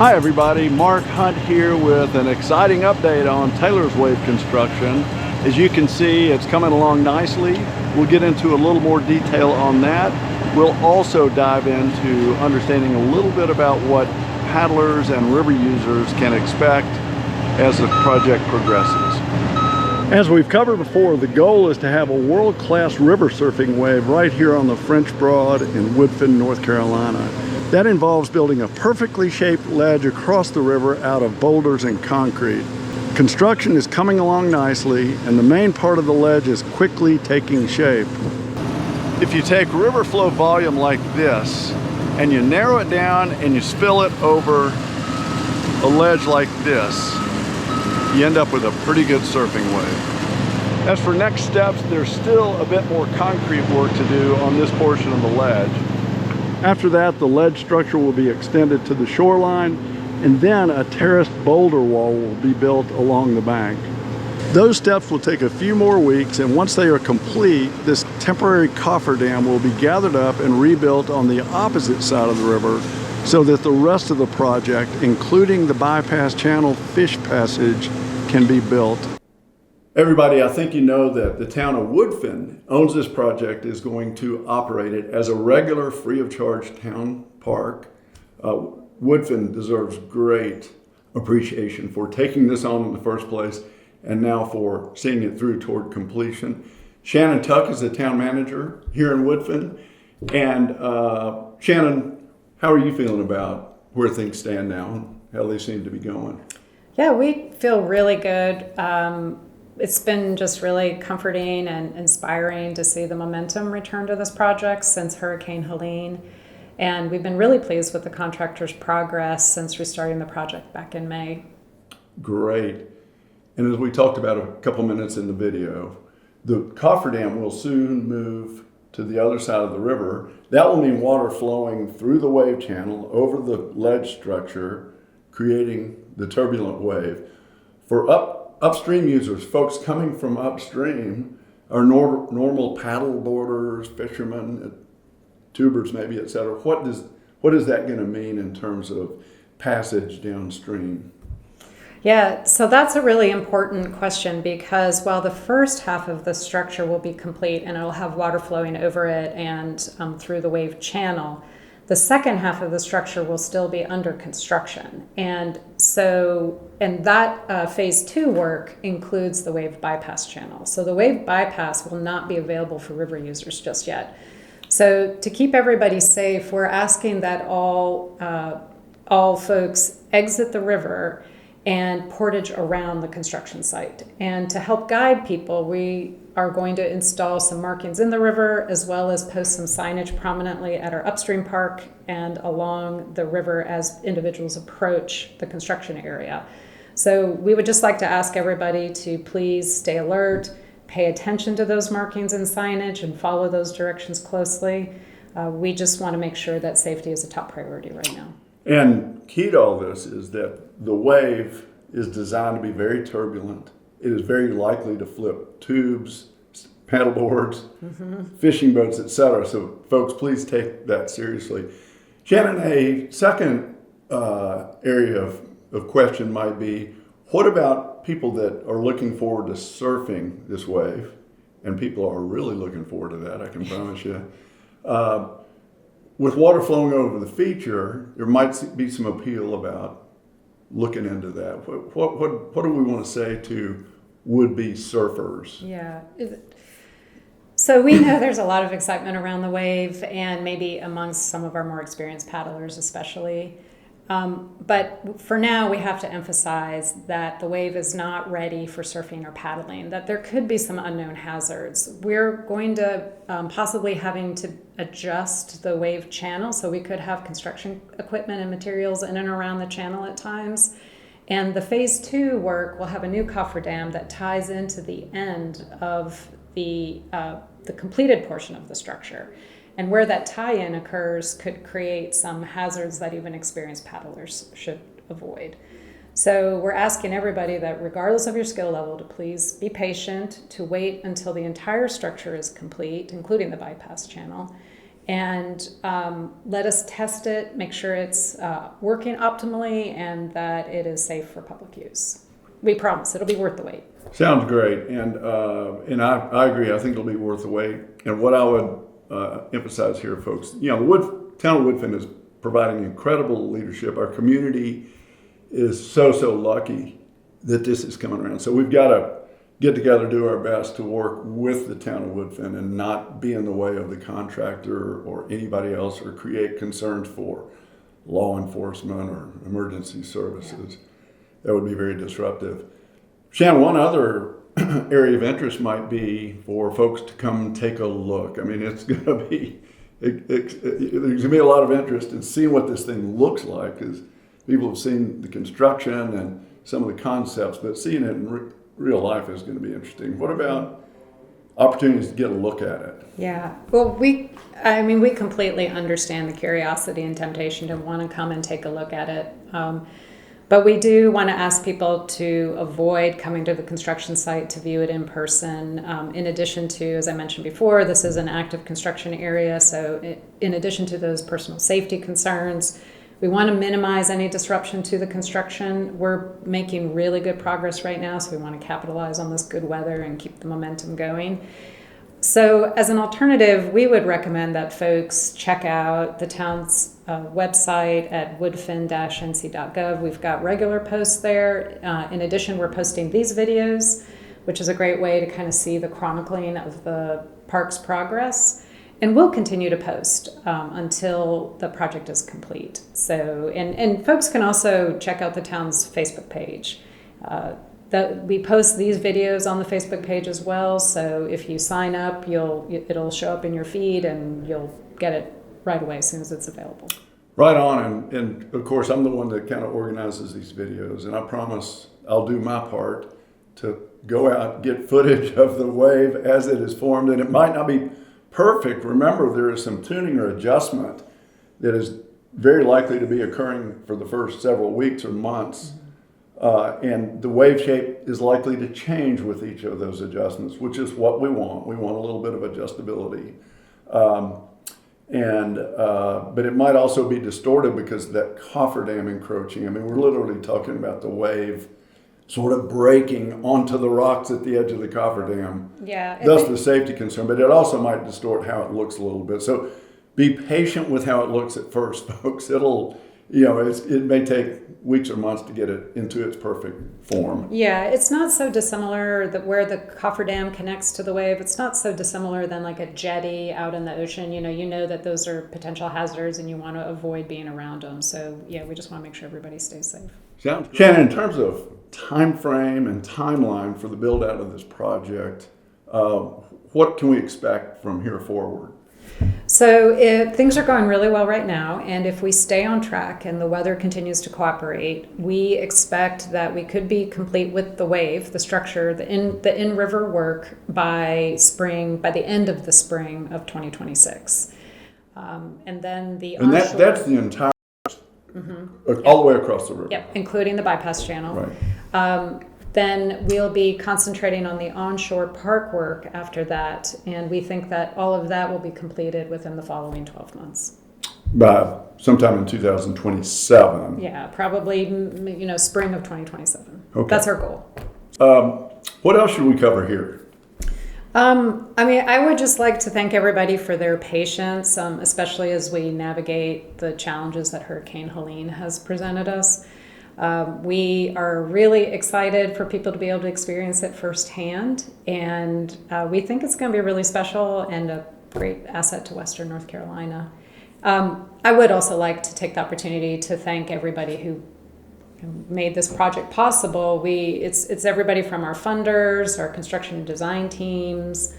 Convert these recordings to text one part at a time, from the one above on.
Hi everybody, Mark Hunt here with an exciting update on Taylor's Wave construction. As you can see, it's coming along nicely. We'll get into a little more detail on that. We'll also dive into understanding a little bit about what paddlers and river users can expect as the project progresses. As we've covered before, the goal is to have a world-class river surfing wave right here on the French Broad in Woodfin, North Carolina. That involves building a perfectly shaped ledge across the river out of boulders and concrete. Construction is coming along nicely, and the main part of the ledge is quickly taking shape. If you take river flow volume like this, and you narrow it down and you spill it over a ledge like this, you end up with a pretty good surfing wave. As for next steps, there's still a bit more concrete work to do on this portion of the ledge. After that, the ledge structure will be extended to the shoreline, and then a terraced boulder wall will be built along the bank. Those steps will take a few more weeks, and once they are complete, this temporary cofferdam will be gathered up and rebuilt on the opposite side of the river so that the rest of the project, including the bypass channel fish passage, can be built. Everybody, I think you know that the Town of Woodfin owns this project, is going to operate it as a regular free of charge town park. Woodfin deserves great appreciation for taking this on in the first place and now for seeing it through toward completion. Shannon Tuck is the town manager here in Woodfin. And Shannon, how are you feeling about where things stand now and how they seem to be going? Yeah, we feel really good. It's been just really comforting and inspiring to see the momentum return to this project since Hurricane Helene. And we've been really pleased with the contractor's progress since restarting the project back in May. Great. And as we talked about a couple minutes in the video, the cofferdam will soon move to the other side of the river. That will mean water flowing through the wave channel over the ledge structure, creating the turbulent wave. For upstream users, folks coming from upstream, are normal paddle boarders, fishermen, tubers maybe, etc. What is that going to mean in terms of passage downstream? Yeah, so that's a really important question because while the first half of the structure will be complete and it'll have water flowing over it and through the wave channel, the second half of the structure will still be under construction. And that phase 2 work includes the wave bypass channel. So the wave bypass will not be available for river users just yet. So to keep everybody safe, we're asking that all folks exit the river and portage around the construction site. And to help guide people, we are going to install some markings in the river as well as post some signage prominently at our upstream park and along the river as individuals approach the construction area. So we would just like to ask everybody to please stay alert, pay attention to those markings and signage, and follow those directions closely. We just want to make sure that safety is a top priority right now. And key to all this is that the wave is designed to be very turbulent. It is very likely to flip tubes, paddleboards, fishing boats, etc. So folks, please take that seriously. Shannon, a second area of question might be, what about people that are looking forward to surfing this wave? And people are really looking forward to that, I can promise you. With water flowing over the feature, there might be some appeal about looking into that. What do we want to say to would-be surfers? Yeah. So we know there's a lot of excitement around the wave and maybe amongst some of our more experienced paddlers especially. But for now, we have to emphasize that the wave is not ready for surfing or paddling, that there could be some unknown hazards. We're going to possibly having to adjust the wave channel, so we could have construction equipment and materials in and around the channel at times. And the phase 2 work will have a new cofferdam that ties into the end of the completed portion of the structure. And where that tie-in occurs could create some hazards that even experienced paddlers should avoid. So we're asking everybody that regardless of your skill level to please be patient, to wait until the entire structure is complete, including the bypass channel, and let us test it, make sure it's working optimally, and that it is safe for public use. We promise it'll be worth the wait. Sounds great, and I agree. I think it'll be worth the wait. And what I would emphasize here, folks, the Town of Woodfin is providing incredible leadership. Our community is so lucky that this is coming around. So we've got to get together, do our best to work with the Town of Woodfin and not be in the way of the contractor or anybody else, or create concerns for law enforcement or emergency services. Yeah. That would be very disruptive. Shannon, one other area of interest might be for folks to come take a look. I mean, it's going to be, there's going to be a lot of interest in seeing what this thing looks like, because people have seen the construction and some of the concepts, but seeing it in real life is going to be interesting. What about opportunities to get a look at it? Yeah, well, we completely understand the curiosity and temptation to want to come and take a look at it. But we do want to ask people to avoid coming to the construction site to view it in person. In addition to, as I mentioned before, this is an active construction area. So in addition to those personal safety concerns, we want to minimize any disruption to the construction. We're making really good progress right now, so we want to capitalize on this good weather and keep the momentum going. So as an alternative, we would recommend that folks check out the town's website at woodfin-nc.gov. We've got regular posts there. In addition, we're posting these videos, which is a great way to kind of see the chronicling of the park's progress. And we'll continue to post until the project is complete. So, and folks can also check out the town's Facebook page. We post these videos on the Facebook page as well. So if you sign up, it'll show up in your feed, and you'll get it right away as soon as it's available. Right on, and of course I'm the one that kind of organizes these videos, and I promise I'll do my part to go out, get footage of the wave as it is formed, and it might not be perfect. Remember, there is some tuning or adjustment that is very likely to be occurring for the first several weeks or months. And the wave shape is likely to change with each of those adjustments, which is what we want. We want a little bit of adjustability. But it might also be distorted because of that cofferdam encroaching. I mean, we're literally talking about the wave sort of breaking onto the rocks at the edge of the cofferdam. Yeah. Thus the safety concern, but it also might distort how it looks a little bit. So be patient with how it looks at first, folks. It may take weeks or months to get it into its perfect form. Yeah, it's not so dissimilar that where the cofferdam connects to the wave, it's not so dissimilar than like a jetty out in the ocean. You know that those are potential hazards and you want to avoid being around them. So yeah, we just want to make sure everybody stays safe. Shannon, in terms of time frame and timeline for the build out of this project, what can we expect from here forward? So things are going really well right now, and if we stay on track and the weather continues to cooperate, we expect that we could be complete with the wave, the structure, the in-river work by the end of the spring of 2026. And then onshore... that's the entire... all the way across the river. Yep, including the bypass channel. Right. Then we'll be concentrating on the onshore park work after that, and we think that all of that will be completed within the following 12 months. By sometime in 2027. Yeah, probably spring of 2027. Okay. That's our goal. What else should we cover here? I would just like to thank everybody for their patience, especially as we navigate the challenges that Hurricane Helene has presented us. We are really excited for people to be able to experience it firsthand, and we think it's going to be really special and a great asset to Western North Carolina. I would also like to take the opportunity to thank everybody who made this project possible. It's everybody from our funders, our construction and design teams,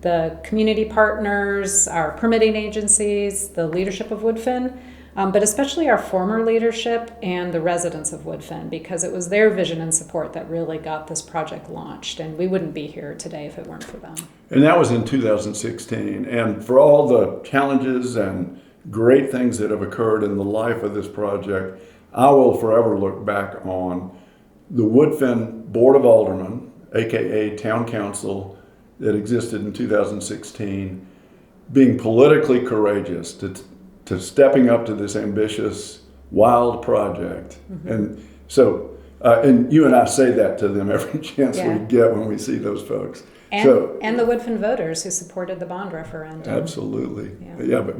the community partners, our permitting agencies, the leadership of Woodfin, but especially our former leadership and the residents of Woodfin, because it was their vision and support that really got this project launched, and we wouldn't be here today if it weren't for them. And that was in 2016. And for all the challenges and great things that have occurred in the life of this project, I will forever look back on the Woodfin Board of Aldermen, aka Town Council, that existed in 2016, being politically courageous, to stepping up to this ambitious, wild project. Mm-hmm. And so, and you and I say that to them every chance we get when we see those folks. And the Woodfin voters who supported the bond referendum. Absolutely. Yeah, but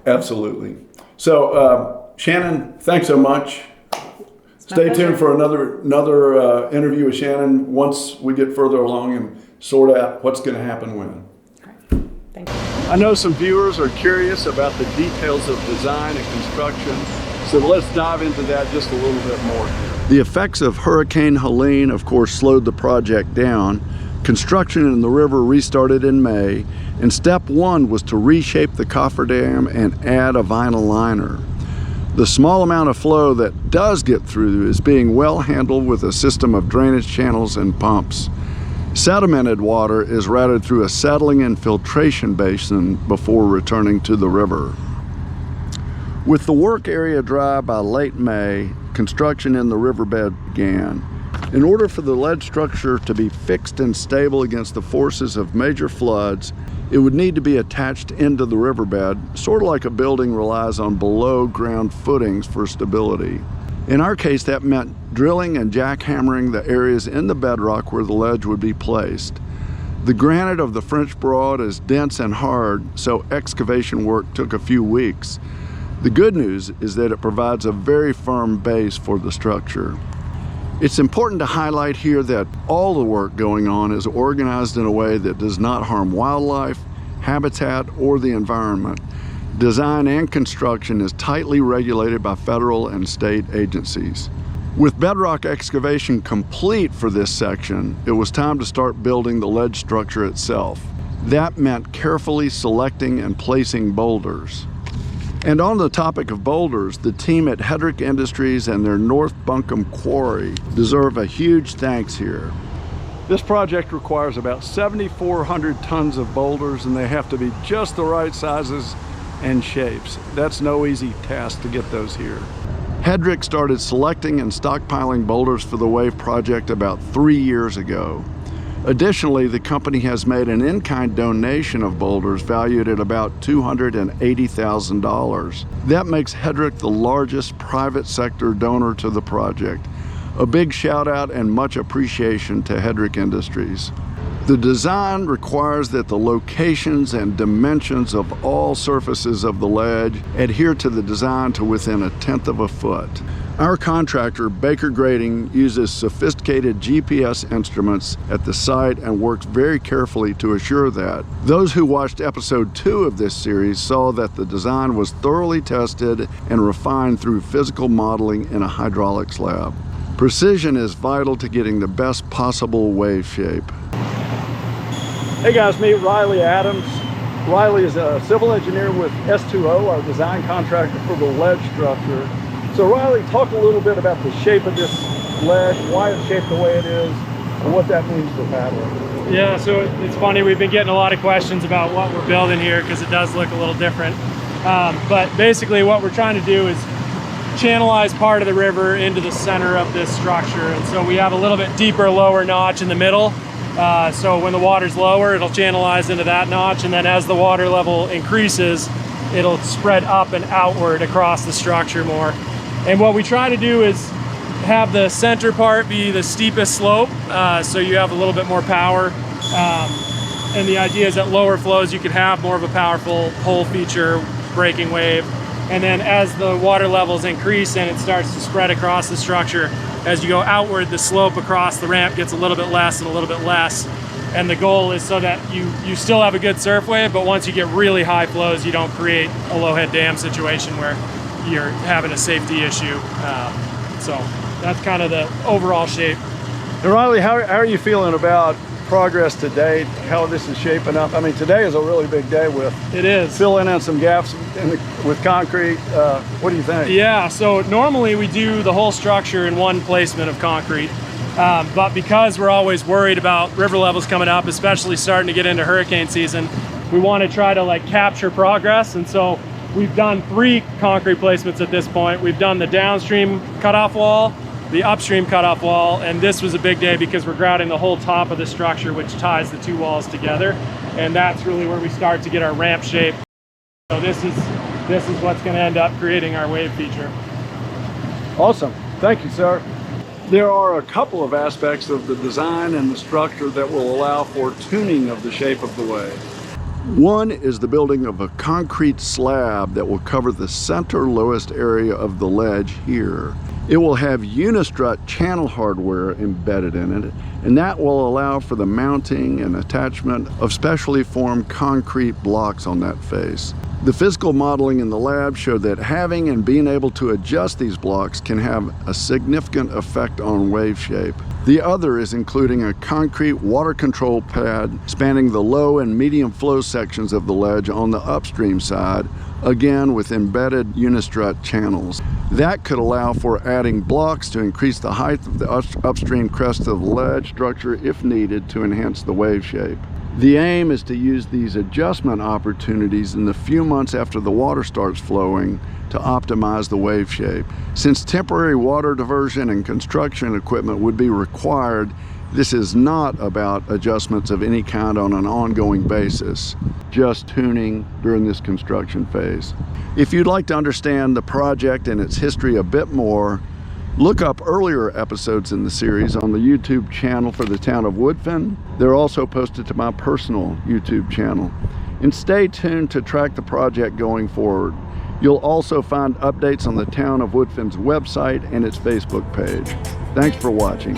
absolutely. So, Shannon, thanks so much. Stay tuned for another interview with Shannon once we get further along and sort out what's going to happen when. All right. Thank you. I know some viewers are curious about the details of design and construction, so let's dive into that just a little bit more. The effects of Hurricane Helene, of course, slowed the project down. Construction in the river restarted in May, and step one was to reshape the cofferdam and add a vinyl liner. The small amount of flow that does get through is being well handled with a system of drainage channels and pumps. Sedimented water is routed through a settling and filtration basin before returning to the river. With the work area dry by late May, construction in the riverbed began. In order for the ledge structure to be fixed and stable against the forces of major floods, it would need to be attached into the riverbed, sort of like a building relies on below ground footings for stability. In our case, that meant drilling and jackhammering the areas in the bedrock where the ledge would be placed. The granite of the French Broad is dense and hard, so excavation work took a few weeks. The good news is that it provides a very firm base for the structure. It's important to highlight here that all the work going on is organized in a way that does not harm wildlife, habitat, or the environment. Design and construction is tightly regulated by federal and state agencies. With bedrock excavation complete for this section, it was time to start building the ledge structure itself. That meant carefully selecting and placing boulders. And on the topic of boulders, the team at Hedrick Industries and their North Buncombe Quarry deserve a huge thanks here. This project requires about 7,400 tons of boulders, and they have to be just the right sizes and shapes. That's no easy task to get those here. Hedrick started selecting and stockpiling boulders for the WAVE project about 3 years ago. Additionally, the company has made an in-kind donation of boulders valued at about $280,000. That makes Hedrick the largest private sector donor to the project. A big shout out and much appreciation to Hedrick Industries. The design requires that the locations and dimensions of all surfaces of the ledge adhere to the design to within 1/10 of a foot. Our contractor, Baker Grading, uses sophisticated GPS instruments at the site and works very carefully to assure that. Those who watched episode 2 of this series saw that the design was thoroughly tested and refined through physical modeling in a hydraulics lab. Precision is vital to getting the best possible wave shape. Hey guys, meet Riley Adams. Riley is a civil engineer with S2O, our design contractor for the ledge structure. So Riley, talk a little bit about the shape of this ledge, why it's shaped the way it is, and what that means for paddling. Yeah, so it's funny, we've been getting a lot of questions about what we're building here because it does look a little different. But basically what we're trying to do is channelize part of the river into the center of this structure. And so we have a little bit deeper, lower notch in the middle. So when the water's lower, it'll channelize into that notch. And then as the water level increases, it'll spread up and outward across the structure more. And what we try to do is have the center part be the steepest slope, so you have a little bit more power. And the idea is that lower flows, you can have more of a powerful pole feature breaking wave. And then as the water levels increase and it starts to spread across the structure, as you go outward, the slope across the ramp gets a little bit less and a little bit less. And the goal is so that you still have a good surf wave, but once you get really high flows, you don't create a low head dam situation where you're having a safety issue. So that's kind of the overall shape. And Riley, how are you feeling about progress to date, how this is shaping up? I mean, today is a really big day with filling in some gaps with concrete. What do you think? Yeah, so normally we do the whole structure in one placement of concrete, but because we're always worried about river levels coming up, especially starting to get into hurricane season, we want to try to like capture progress. And so we've done 3 concrete placements at this point. We've done the downstream cutoff wall, the upstream cutoff wall, and this was a big day because we're grouting the whole top of the structure, which ties the 2 walls together. and that's really where we start to get our ramp shape. So this is what's going to end up creating our wave feature. Awesome. Thank you, sir. There are a couple of aspects of the design and the structure that will allow for tuning of the shape of the wave. One is the building of a concrete slab that will cover the center lowest area of the ledge here. It will have unistrut channel hardware embedded in it, and that will allow for the mounting and attachment of specially formed concrete blocks on that face. The physical modeling in the lab showed that having and being able to adjust these blocks can have a significant effect on wave shape. The other is including a concrete water control pad spanning the low and medium flow sections of the ledge on the upstream side, again with embedded unistrut channels. That could allow for adding blocks to increase the height of the upstream crest of the ledge structure if needed to enhance the wave shape. The aim is to use these adjustment opportunities in the few months after the water starts flowing to optimize the wave shape. Since temporary water diversion and construction equipment would be required, this is not about adjustments of any kind on an ongoing basis, just tuning during this construction phase. If you'd like to understand the project and its history a bit more, look up earlier episodes in the series on the YouTube channel for the Town of Woodfin. They're also posted to my personal YouTube channel. And stay tuned to track the project going forward. You'll also find updates on the Town of Woodfin's website and its Facebook page. Thanks for watching.